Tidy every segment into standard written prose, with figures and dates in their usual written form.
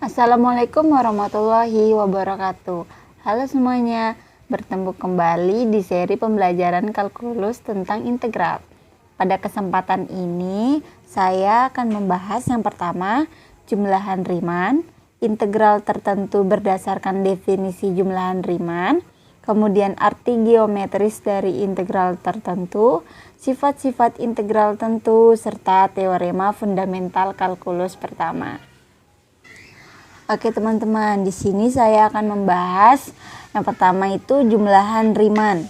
Assalamualaikum warahmatullahi wabarakatuh. Halo semuanya, bertemu kembali di seri pembelajaran kalkulus tentang integral. Pada kesempatan ini, saya akan membahas yang pertama, jumlahan Riemann, integral tertentu berdasarkan definisi jumlahan Riemann, kemudian arti geometris dari integral tertentu, sifat-sifat integral tentu, serta teorema fundamental kalkulus pertama. Oke teman-teman, di sini saya akan membahas yang pertama itu jumlahan Riemann.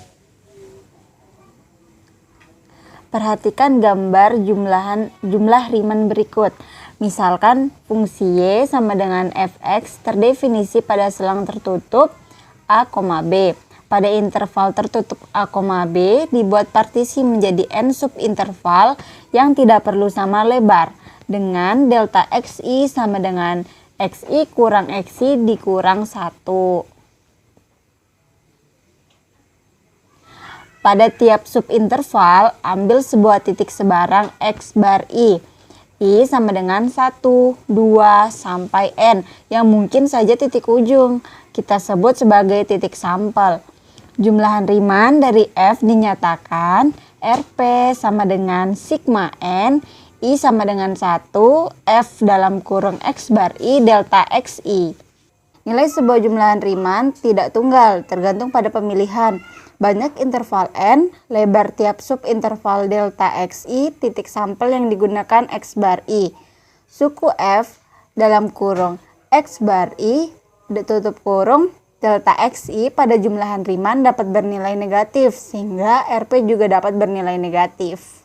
Perhatikan gambar jumlah Riemann berikut. Misalkan fungsi y sama dengan fx terdefinisi pada selang tertutup a, b. Pada interval tertutup a, b dibuat partisi menjadi n subinterval yang tidak perlu sama lebar dengan delta xi sama dengan xi kurang xi dikurang 1. Pada tiap subinterval, ambil sebuah titik sebarang x bar i. I sama dengan 1, 2, sampai n, yang mungkin saja titik ujung. Kita sebut sebagai titik sampel. Jumlahan Riemann dari f dinyatakan Rp sama dengan sigma n, I sama dengan 1, F dalam kurung X bar I delta XI. Nilai sebuah jumlahan Riemann tidak tunggal, tergantung pada pemilihan. Banyak interval N, lebar tiap subinterval delta XI, titik sampel yang digunakan X bar I. Suku F dalam kurung X bar I, tutup kurung delta XI pada jumlahan Riemann dapat bernilai negatif, sehingga Rp juga dapat bernilai negatif.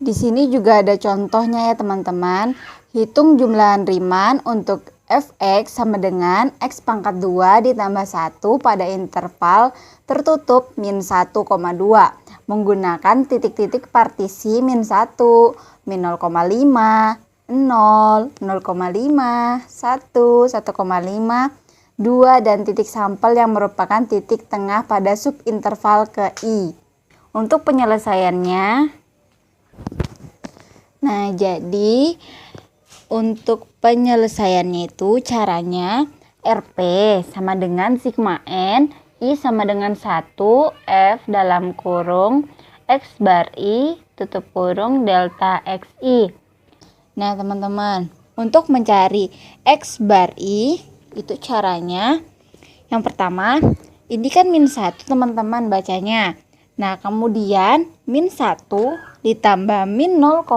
Di sini juga ada contohnya ya teman-teman. Hitung jumlahan Riemann untuk fx sama dengan x pangkat 2 ditambah 1 pada interval tertutup min 1,2 menggunakan titik-titik partisi min 1, min 0,5, 0, 0,5, 1, 1,5, 2 dan titik sampel yang merupakan titik tengah pada subinterval ke I. Untuk penyelesaiannya, nah, jadi untuk penyelesaiannya itu caranya Rp sama dengan sigma N, I sama dengan 1, F dalam kurung X bar I, tutup kurung delta XI. Nah, teman-teman, untuk mencari X bar I, itu caranya yang pertama, ini kan min 1 teman-teman bacanya. Nah, kemudian min 1 ditambah min 0,5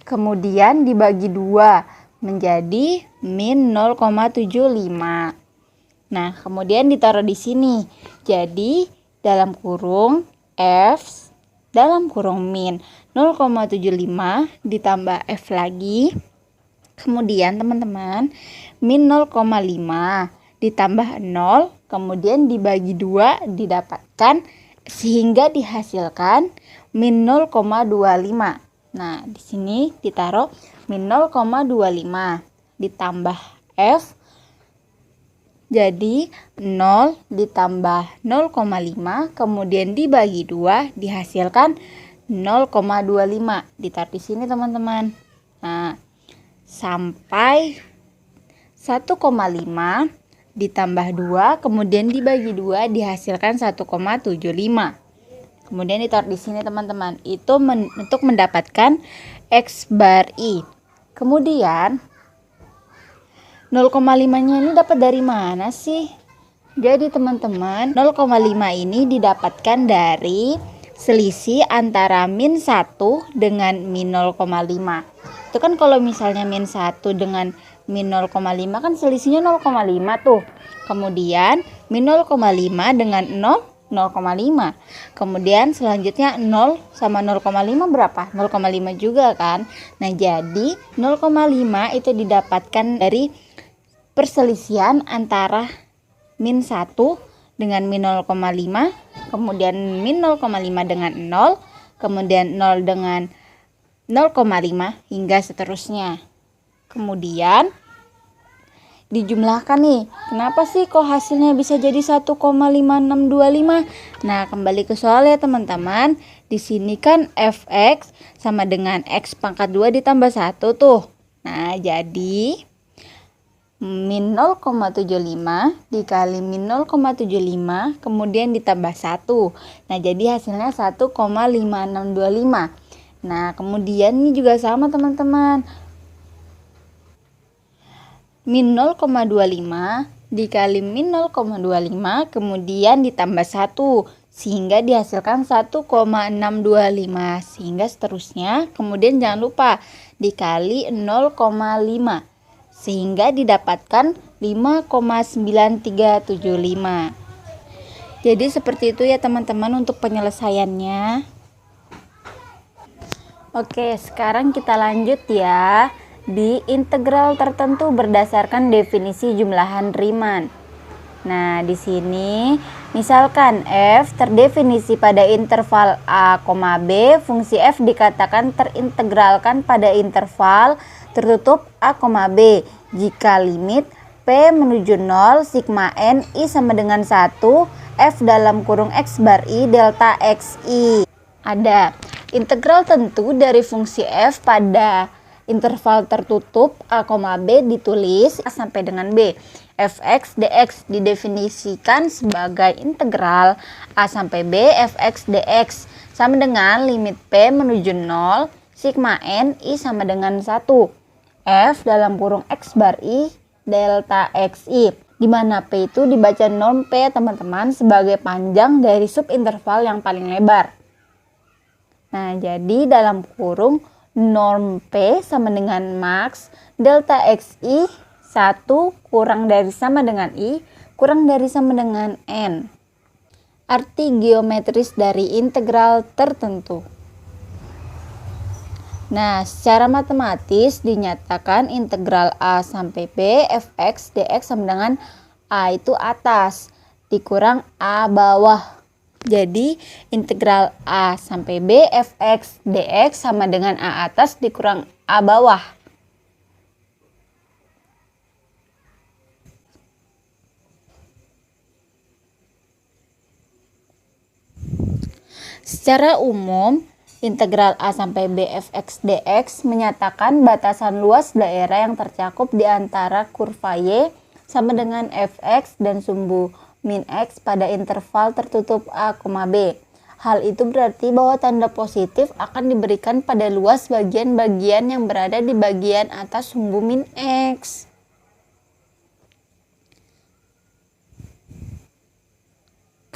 kemudian dibagi 2 menjadi min 0,75. Nah, kemudian ditaruh di sini. Jadi, dalam kurung F dalam kurung min 0,75 ditambah F lagi. Kemudian teman-teman, min 0,5 ditambah 0 kemudian dibagi 2 didapatkan sehingga dihasilkan min 0,25. Nah, di sini ditaruh min 0,25 ditambah F. Jadi 0 ditambah 0,5 kemudian dibagi 2 dihasilkan 0,25. Ditaruh di sini teman-teman. Nah, sampai 1,5 ditambah 2 kemudian dibagi 2 dihasilkan 1,75. Kemudian ditaruh di sini teman-teman. Itu untuk mendapatkan X bar I. Kemudian 0,5-nya ini dapat dari mana sih? Jadi teman-teman, 0,5 ini didapatkan dari selisih antara min 1 dengan min 0,5. Itu kan kalau misalnya min 1 dengan min 0,5 kan selisihnya 0,5 tuh. Kemudian min 0,5 dengan 0,5. Kemudian selanjutnya 0 sama 0,5 berapa? 0,5 juga kan. Nah, jadi 0,5 itu didapatkan dari perselisihan antara min 1 dengan min 0,5, kemudian min 0,5 dengan 0, kemudian 0 dengan 0,5 hingga seterusnya. Kemudian dijumlahkan nih. Kenapa sih kok hasilnya bisa jadi 1,5625? Nah, kembali ke soal ya teman-teman. Di sini kan fx sama dengan x pangkat 2 ditambah 1 tuh. Nah, jadi min 0,75 dikali min 0,75 kemudian ditambah 1. Nah, jadi hasilnya 1,5625. Nah, kemudian ini juga sama teman-teman. Min 0,25 dikali min 0,25 kemudian ditambah 1 sehingga dihasilkan 1,625, sehingga seterusnya. Kemudian jangan lupa dikali 0,5 sehingga didapatkan 5,9375. Jadi seperti itu ya teman-teman untuk penyelesaiannya. Oke, sekarang kita lanjut ya di integral tertentu berdasarkan definisi jumlahan Riemann. Nah, di sini misalkan f terdefinisi pada interval a, b, fungsi f dikatakan terintegralkan pada interval tertutup a, b jika limit p menuju 0 sigma n i sama dengan 1 f dalam kurung x bar i delta x i. Ada integral tentu dari fungsi f pada interval tertutup a, b ditulis a sampai dengan b. Fx dx didefinisikan sebagai integral a sampai b fx dx sama dengan limit p menuju 0 sigma n i sama dengan 1 f dalam kurung x bar i delta xi, di mana p itu dibaca norm p teman-teman sebagai panjang dari subinterval yang paling lebar. Nah, jadi dalam kurung norm p sama dengan max delta xi 1 kurang dari sama dengan i kurang dari sama dengan n. Arti geometris dari integral tertentu. Nah, secara matematis dinyatakan integral a sampai b fx dx sama dengan a itu atas dikurang a bawah. Jadi integral a sampai b fx dx sama dengan a atas dikurang a bawah. Secara umum, integral a sampai b fx dx menyatakan batasan luas daerah yang tercakup di antara kurva y sama dengan fx dan sumbu min x pada interval tertutup a, b. Hal itu berarti bahwa tanda positif akan diberikan pada luas bagian-bagian yang berada di bagian atas sumbu min x.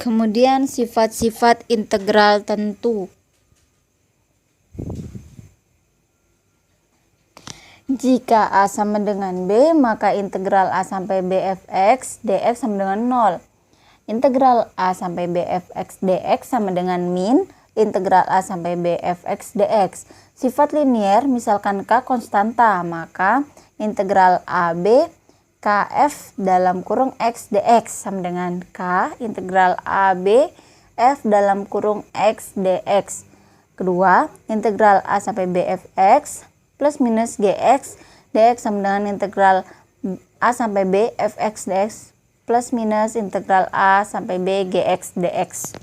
Kemudian sifat-sifat integral tentu. Jika a sama dengan b, maka integral a sampai b fx dx sama dengan 0. Integral a sampai b fx dx sama dengan min integral a sampai b fx dx. Sifat linier misalkan k konstanta, maka integral ab kf dalam kurung x dx sama dengan k integral ab f dalam kurung x dx. Kedua, integral a sampai b fx plus minus gx dx sama dengan integral a sampai b fx dx plus minus integral a sampai b gx dx.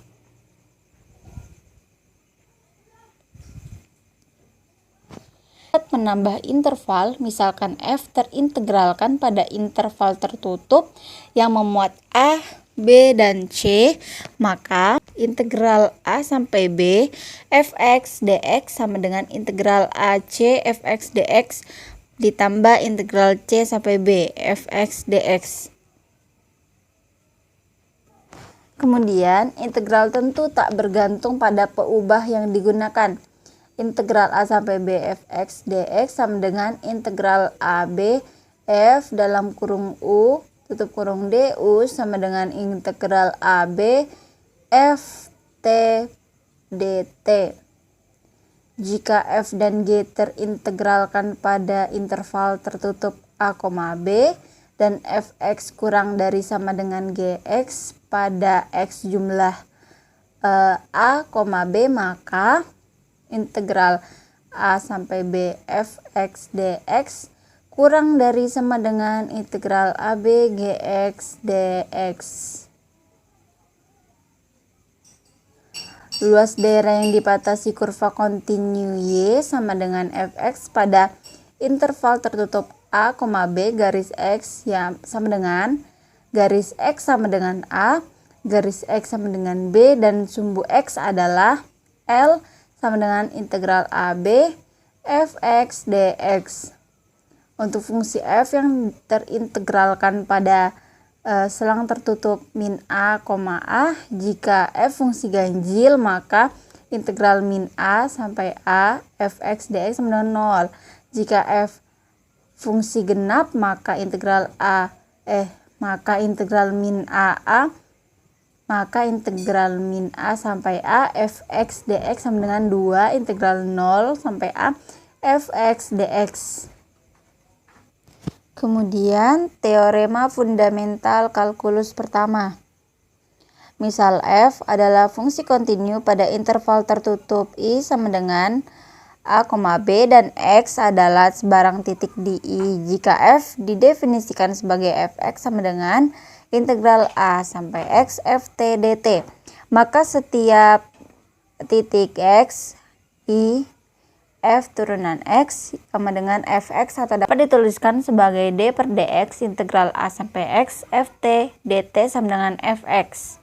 Menambah interval, misalkan f terintegralkan pada interval tertutup yang memuat a, b, dan c, maka integral a sampai b fx dx sama dengan integral ac fx dx ditambah integral c sampai b fx dx. Kemudian integral tentu tak bergantung pada peubah yang digunakan. Integral a sampai b fx dx sama dengan integral ab f dalam kurung u tutup kurung du sama dengan integral ab f t dt. Jika f dan g terintegralkan pada interval tertutup a, b dan fx kurang dari sama dengan gx pada x jumlah a, b, maka integral a sampai b fx dx kurang dari sama dengan integral ab gx dx. Luas daerah yang dipatasi kurva kontinu Y sama dengan fx pada interval tertutup A, B garis X yang sama dengan garis X sama dengan A, garis X sama dengan B, dan sumbu X adalah L sama dengan integral AB fx dx. Untuk fungsi f yang terintegralkan pada selang tertutup min A, A, jika f fungsi ganjil maka integral min A sampai A fx dx sama dengan 0. Jika f fungsi genap maka integral min A sampai A fx dx sama dengan 2 integral 0 sampai A fx dx. Kemudian teorema fundamental kalkulus pertama. Misal f adalah fungsi kontinu pada interval tertutup I sama dengan A, B dan X adalah sebarang titik di I. Jika f didefinisikan sebagai fx sama dengan integral A sampai X ft dt, maka setiap titik X I f turunan X sama dengan fx atau dapat dituliskan sebagai d per dx integral A sampai X ft dt sama dengan fx.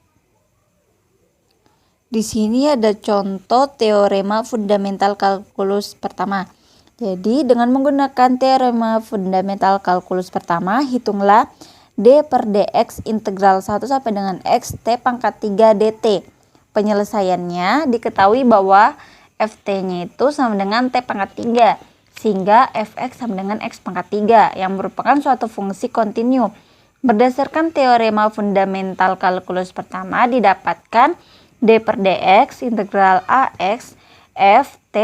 Di sini ada contoh teorema fundamental kalkulus pertama. Jadi dengan menggunakan teorema fundamental kalkulus pertama, hitunglah d per dx integral 1 sampai dengan x t pangkat 3 dt. Penyelesaiannya diketahui bahwa ft-nya itu sama dengan t pangkat 3, sehingga fx sama dengan x pangkat 3 yang merupakan suatu fungsi kontinu. Berdasarkan teorema fundamental kalkulus pertama didapatkan d per dx integral ax ft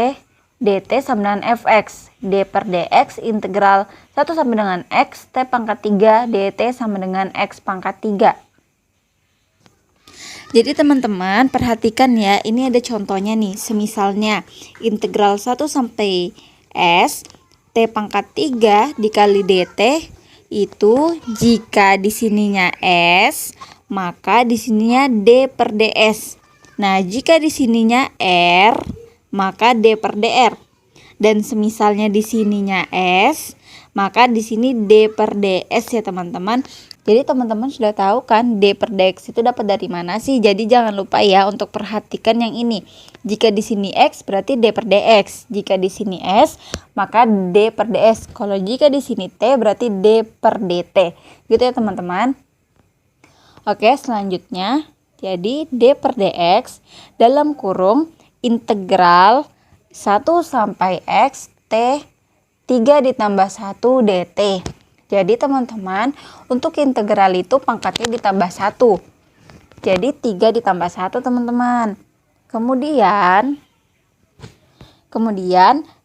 dt sama dengan fx, d per dx integral 1 sampai dengan x t pangkat 3 dt sama dengan x pangkat 3. Jadi teman-teman perhatikan ya, ini ada contohnya nih. Semisalnya integral 1 sampai S T pangkat 3 dikali DT itu jika di sininya S, maka di sininya D per DS. Nah, jika di sininya R, maka D per DR. Dan semisalnya di sininya S, maka di sini D per DS ya teman-teman. Jadi teman-teman sudah tahu kan D per dx itu dapat dari mana sih? Jadi jangan lupa ya untuk perhatikan yang ini. Jika di sini X berarti D per dx. Jika di sini S maka D per ds. Kalau jika di sini T berarti D per dt. Gitu ya teman-teman. Oke, selanjutnya. Jadi D per dx dalam kurung integral 1 sampai X T 3 ditambah 1 dt. Jadi teman-teman, untuk integral itu pangkatnya ditambah 1. Jadi 3 ditambah 1 teman-teman. Kemudian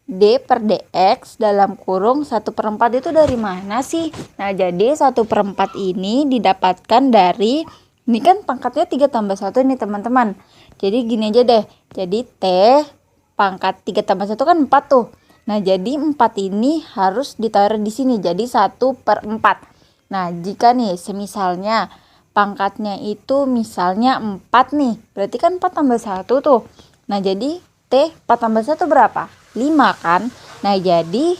D per dx dalam kurung 1/4 itu dari mana sih? Nah, jadi 1/4 ini didapatkan dari, ini kan pangkatnya 3 tambah 1 nih teman-teman. Jadi gini aja deh. Jadi T pangkat 3 tambah 1 kan 4 tuh. Nah, jadi 4 ini harus ditaruh di sini. Jadi 1/4. Nah, jika nih semisalnya pangkatnya itu misalnya 4 nih. Berarti kan 4 tambah 1 tuh. Nah, jadi T 4 tambah 1 berapa? 5 kan? Nah, jadi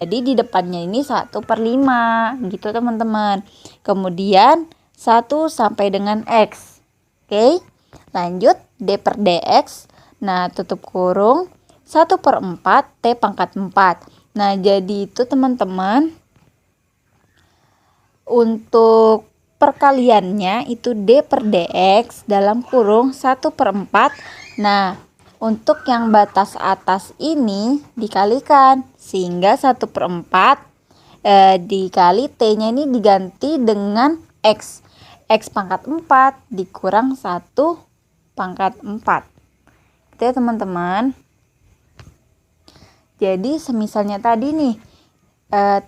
di depannya ini 1/5 gitu teman-teman. Kemudian 1 sampai dengan X. Oke, lanjut D per dx. Nah, tutup kurung 1/4 T pangkat 4. Nah, jadi itu teman-teman untuk perkaliannya itu D per dx dalam kurung 1/4. Nah, untuk yang batas atas ini dikalikan sehingga 1/4 dikali T-nya ini diganti dengan X. X pangkat 4 dikurang 1 pangkat 4. Itu ya teman-teman. Jadi semisalnya tadi nih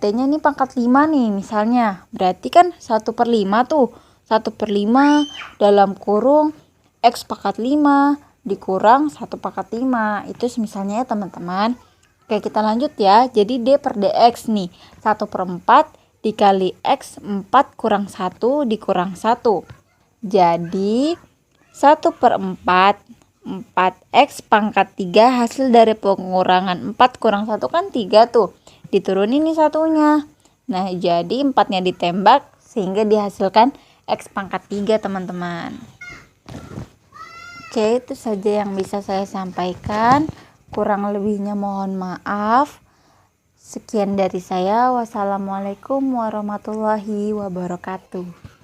T-nya ini pangkat 5 nih misalnya. Berarti kan 1/5 tuh. 1/5 dalam kurung X pangkat 5 dikurang 1 pangkat 5. Itu semisalnya ya teman-teman. Oke, kita lanjut ya. Jadi D per dx nih 1/4 dikali X 4 kurang 1 dikurang 1. Jadi 1/4 4x pangkat 3 hasil dari pengurangan 4 kurang 1 kan 3 tuh. Diturunin nih satunya. Nah, jadi 4-nya ditembak sehingga dihasilkan x pangkat 3 teman-teman. Oke, itu saja yang bisa saya sampaikan. Kurang lebihnya mohon maaf. Sekian dari saya. Wassalamualaikum warahmatullahi wabarakatuh.